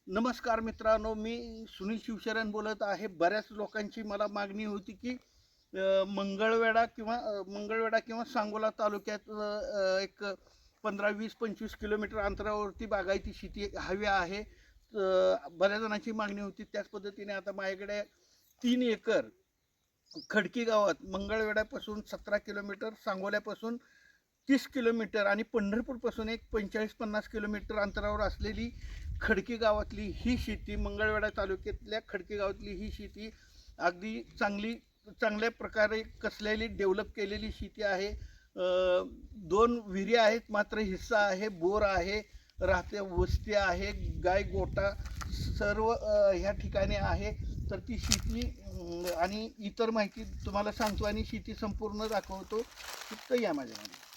नमस्कार मित्रांनो, मी सुनील शिवशरण बोलत आहे. बऱ्याच लोकांची मला मागणी होती की मंगळवेढा किंवा सांगोला तालुक्यात एक 15-20-25 किलोमीटर अंतरावरती बागायती शेती हवी आहे. बऱ्याच जणांची मागणी होती. त्याच पद्धतीने आता माझ्याकडे 3 एकर खडकी गावात मंगळवेढ्यापासून 17 किलोमीटर, सांगोल्यापासून 30 किलोमीटर आणि पंढरपूरपासून एक 45-50 किलोमीटर अंतरावर असलेली खडकी गावातली ही शेती, मंगळवेढा तालुक्यातल्या खडकी गावातली ही शेती अगदी चांगल्या प्रकारे कसलेली डेव्हलप केलेली शेती आहे. 2 विहिरी आहेत, मात्र हिस्सा आहे, बोर आहे, राहत्या वस्ती आहे, गाय गोटा सर्व ह्या ठिकाणी आहे. तर ती शेती आणि इतर माहिती तुम्हाला सांगतो आणि शेती संपूर्ण दाखवतो. फक्त या माझ्यामध्ये.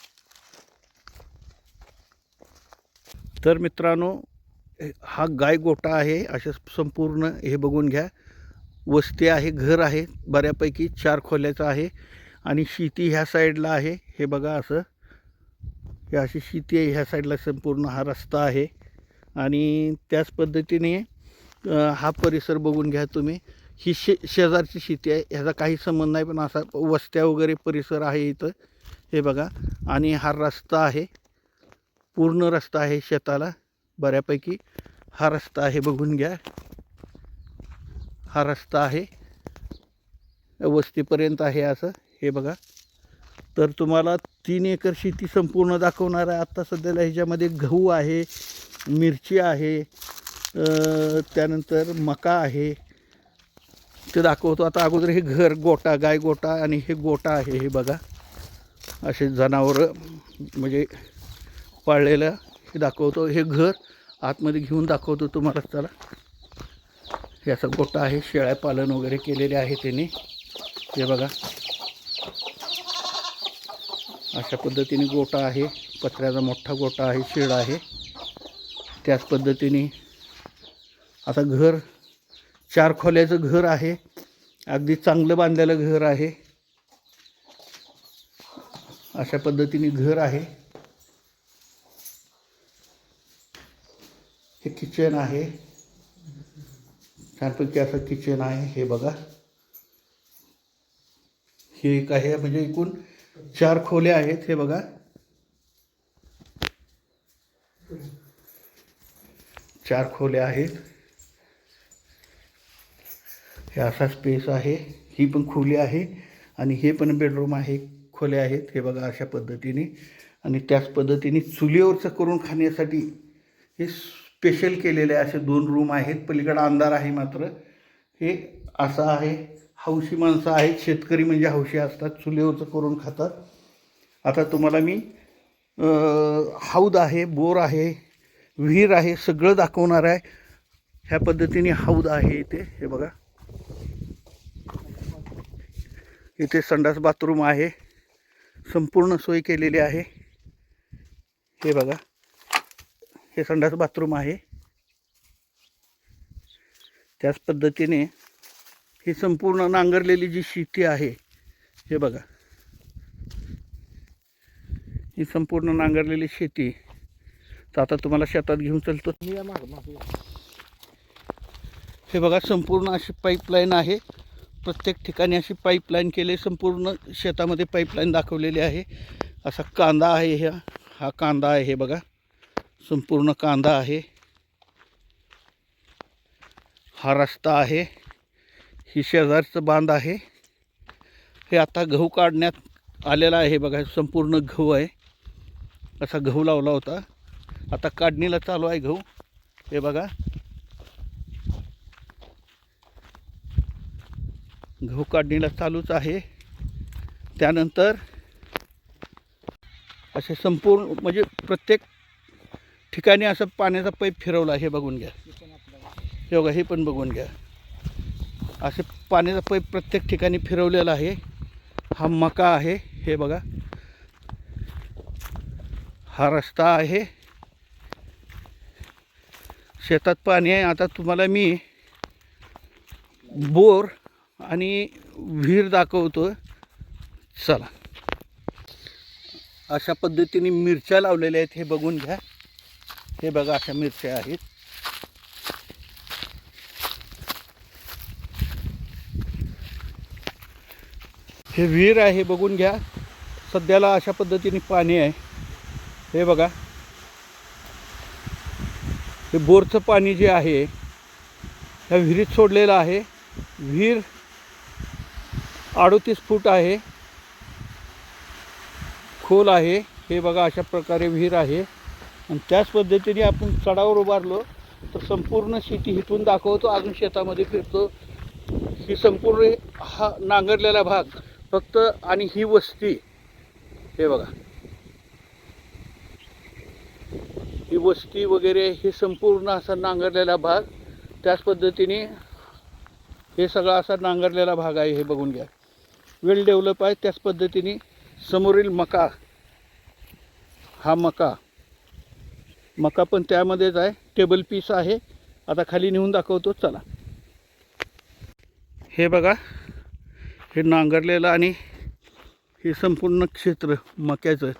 तर मित्रांनो, हा गाय गोटा आहे. अशा संपूर्ण हे बघून घ्या. वस्ती आहे, घर आहे, बऱ्यापैकी 4 खोल्याचं आहे आणि शेती ह्या साईडला आहे. हे बघा, असं हे अशी शेती आहे. ह्या साईडला संपूर्ण हा रस्ता आहे आणि त्याच पद्धतीने हा परिसर बघून घ्या तुम्ही. ही शेजारची शेती आहे, ह्याचा काही संबंध नाही, पण असा वस्त्या वगैरे परिसर आहे इथं. हे बघा, आणि हा रस्ता आहे, पूर्ण रस्ता आहे शेताला बऱ्यापैकी. हा रस्ता आहे, बघून घ्या. हा रस्ता आहे, वस्तीपर्यंत आहे असं. हे बघा, तर तुम्हाला 3 एकर शेती संपूर्ण दाखवणार आहे. आत्ता सध्याला ह्याच्यामध्ये गहू आहे, मिरची आहे, त्यानंतर मका आहे, ते दाखवतो. आता अगोदर हे घर, गोटा, गाय गोटा आणि हे गोटा आहे. हे बघा, असे जनावरं म्हणजे पाळलेलं हे दाखवतो. हे घर आतमध्ये घेऊन दाखवतो तुम्हाला. चला, हे असा गोटा आहे, शेळ्या पालन वगैरे केलेले आहे त्यांनी. हे बघा, अशा पद्धतीने गोटा आहे, पत्र्याचा मोठा गोटा आहे, शेड आहे. त्याच पद्धतीने आता घर 4 खोल्याचं घर आहे, अगदी चांगलं बांधलेलं घर आहे. अशा पद्धतीने घर आहे. हे किचन आहे, छानपैकी असं किचन आहे. हे बघा, हे एक आहे, म्हणजे एकूण 4 खोल्या आहेत. हे बघा, 4 खोल्या आहेत. हे असा स्पेस आहे. ही पण खोली आहे आणि हे पण बेडरूम आहे, खोल्या आहेत. हे बघा, अशा पद्धतीने. आणि त्याच पद्धतीने चुलीवरचं करून खाण्यासाठी हे स्पेशल केलेले असे 2 रूम आहेत. पलीकडे अंधार आहे, मात्र हे असं आहे. हौशी माणसं आहेत, शेतकरी म्हणजे हौशी असतात, चुलीवरचं करून खातात. आता तुम्हाला मी हौद आहे, बोर आहे, विहीर आहे, सगळं दाखवणार आहे. ह्या पद्धतीने हौद आहे इथे. हे बघा, इथे संडास बाथरूम आहे, संपूर्ण सोय केलेली आहे. हे बघा, हे संडास बाथरूम आहे. त्याच पद्धतीने ही संपूर्ण नांगरलेली जी शेती आहे, हे बघा, ही संपूर्ण नांगरलेली शेती. तर आता तुम्हाला शेतात घेऊन चालतो. हे बघा, संपूर्ण अशी पाईपलाईन आहे. प्रत्येक ठिकाणी अशी पाईपलाईन केली, संपूर्ण शेतामध्ये पाईपलाईन दाखवलेली आहे. असा कांदा आहे, हा कांदा आहे. हे बघा, संपूर्ण कांदा आहे. हा रस्ता आहे, ही शेजारचं बांध आहे. हे आता गहू काढण्यात आलेला आहे. बघा, संपूर्ण गहू आहे. असा गहू लावला होता, आता काढणीला चालू आहे गहू. हे बघा, गहू काढणीला चालूच आहे. त्यानंतर असे संपूर्ण म्हणजे प्रत्येक ठिकाणी असं पाण्याचा पाईप फिरवला. हे बघून घ्या. हे बघा, हे पण बघून घ्या. असे पाण्याचा पाईप प्रत्येक ठिकाणी फिरवलेला आहे. हा मका आहे. हे बघा, हा रस्ता आहे, शेतात पाणी आहे. आता तुम्हाला मी बोर आणि विहीर दाखवतो. चला, अशा पद्धतीने मिरच्या लावलेल्या आहेत. हे बघून घ्या. हे बघा, अशा मिरच्या आहेत. हे विहीर आहे, बघून घ्या. सध्याला अशा पद्धतीने पाणी आहे. हे बघा, हे बोरचं पाणी जे आहे ह्या विहिरीत सोडलेलं आहे. विहीर 38 फूट आहे, खोल आहे. हे बघा, अशा प्रकारे विहीर आहे. आणि त्याच पद्धतीने आपण चढावर उभारलो तर संपूर्ण शेती इथून दाखवतो. अजून शेतामध्ये फिरतो. ही संपूर्ण हा नांगरलेला भाग फक्त, आणि ही वस्ती, हे बघा, ही वस्ती वगैरे हे संपूर्ण असा नांगरलेला भाग. त्याच पद्धतीने हे सगळा असा नांगरलेला भाग आहे. हे बघून घ्या, वेल डेव्हलप आहे. त्याच पद्धतीने समोरील मका, हा मका पण त्यामध्येच आहे. टेबल पीस आहे. आता खाली नेऊन दाखवतो, चला. हे बघा, हे नांगरलेलं आणि हे संपूर्ण क्षेत्र मक्याचं,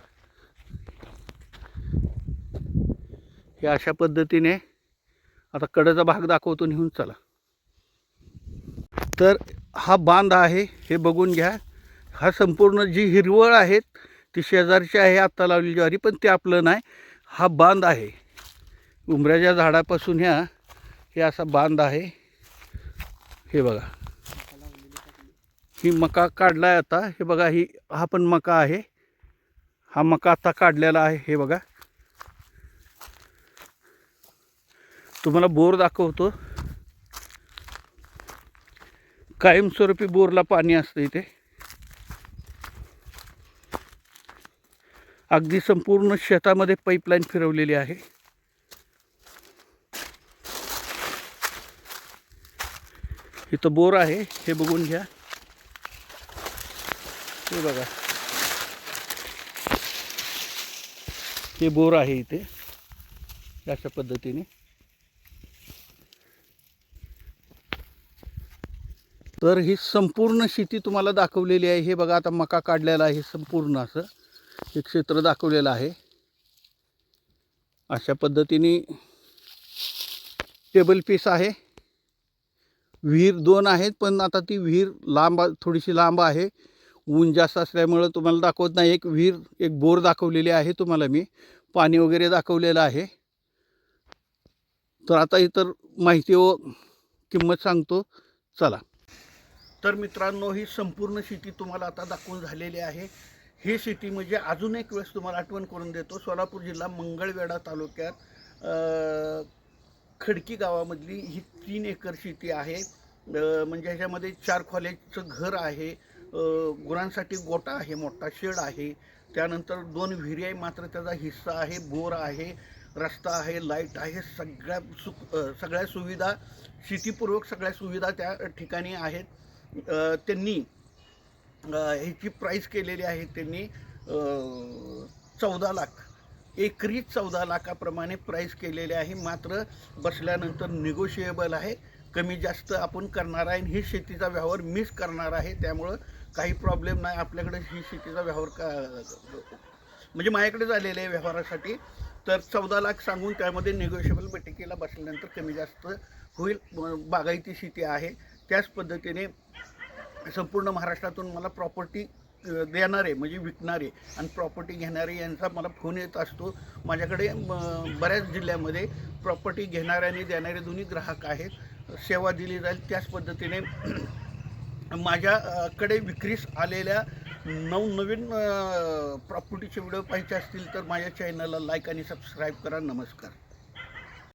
हे अशा पद्धतीने. आता कडेचा भाग दाखवतो नेऊन, चला. तर हा बांध आहे, हे बघून घ्या. हा संपूर्ण जी हिरवळ आहेत ती शेजारची आहे, आत्ता लावलेली ज्वारी, पण ते आपलं नाही. हा बांध आहे, उंबऱ्याच्या झाडापासून हे असा बांध आहे. हे बघा, ही मका काढला आहे आता. हे बघा, हा पण मका आहे. हा मका आता काढलेला आहे. हे बघा, तुम्हाला बोर दाखवतो. कायमस्वरूपी बोरला पाणी असतं इथे. अगदी संपूर्ण शेतामध्ये पाईपलाईन फिरवलेली आहे. इथं बोर आहे, हे बघून घ्या. हे बघा, हे बोर आहे इथे अशा पद्धतीने. तर ही संपूर्ण शेती तुम्हाला दाखवलेली आहे. हे बघा, आता मका काढलेला आहे. संपूर्ण असं हे क्षेत्र दाखवलेलं आहे. अशा पद्धतीने टेबल पीस आहे. विहीर 2 आहेत, पण आता ती विहीर थोडीशी लांब आहे. ऊन जास्त असल्यामुळं तुम्हाला दाखवत नाही. एक बोर दाखवलेली आहे तुम्हाला मी. पाणी वगैरे दाखवलेलं आहे. तर आता इतर माहिती व किंमत सांगतो, चला. तर मित्रांनो, ही संपूर्ण शेती तुम्हाला आता दाखवून झालेली आहे. ही शेती म्हणजे अजून एक वेळेस तुम्हाला आठवण करून देतो. सोलापूर जिल्हा मंगळवेढा तालुक्यात खडकी गावामधली ही 3 एकर शेती आहे. म्हणजे ह्याच्यामध्ये 4 खोल्याचं घर आहे, गुरांसाठी गोठा आहे, मोठा शेड आहे. त्यानंतर 2 विहिरी आहे, मात्र त्याचा हिस्सा आहे. बोर आहे, रस्ता आहे, लाईट आहे. सगळ्या सुविधा, शेतीपूर्वक सगळ्या सुविधा त्या ठिकाणी आहेत. त्यांनी ह्याची प्राईस केलेली आहे त्यांनी 14 लाख, एकरी 14 लाखाप्रमाणे प्राईस केलेले आहे. मात्र बसल्यानंतर निगोशिएबल आहे, कमी जास्त आपण करणार आहे. ही शेतीचा व्यवहार मीच करणार आहे, त्यामुळं काही प्रॉब्लेम नाही. आपल्याकडे ही शेतीचा व्यवहार म्हणजे माझ्याकडे झालेले आहे व्यवहारासाठी. तर 14 लाख सांगून त्यामध्ये निगोशिएबल बैठकीला बसल्यानंतर कमी जास्त होईल. बागायती शेती आहे. त्याच पद्धतीने संपूर्ण महाराष्ट्रातून मला प्रॉपर्टी देणारे म्हणजे विकणारे आणि प्रॉपर्टी घेणारे यांचा मला फोन येत असतो. माझ्याकडे बऱ्याच जिल्ह्यामध्ये प्रॉपर्टी घेणारे आणि देणारे दोन्ही ग्राहक आहेत. सेवा दिली जाईल. त्याच पद्धतीने माझ्याकडे विक्रीस आलेल्या नवनवीन प्रॉपर्टीचे व्हिडिओ पाहायचे असतील तर माझ्या चॅनलला लाईक आणि सबस्क्राईब करा. नमस्कार.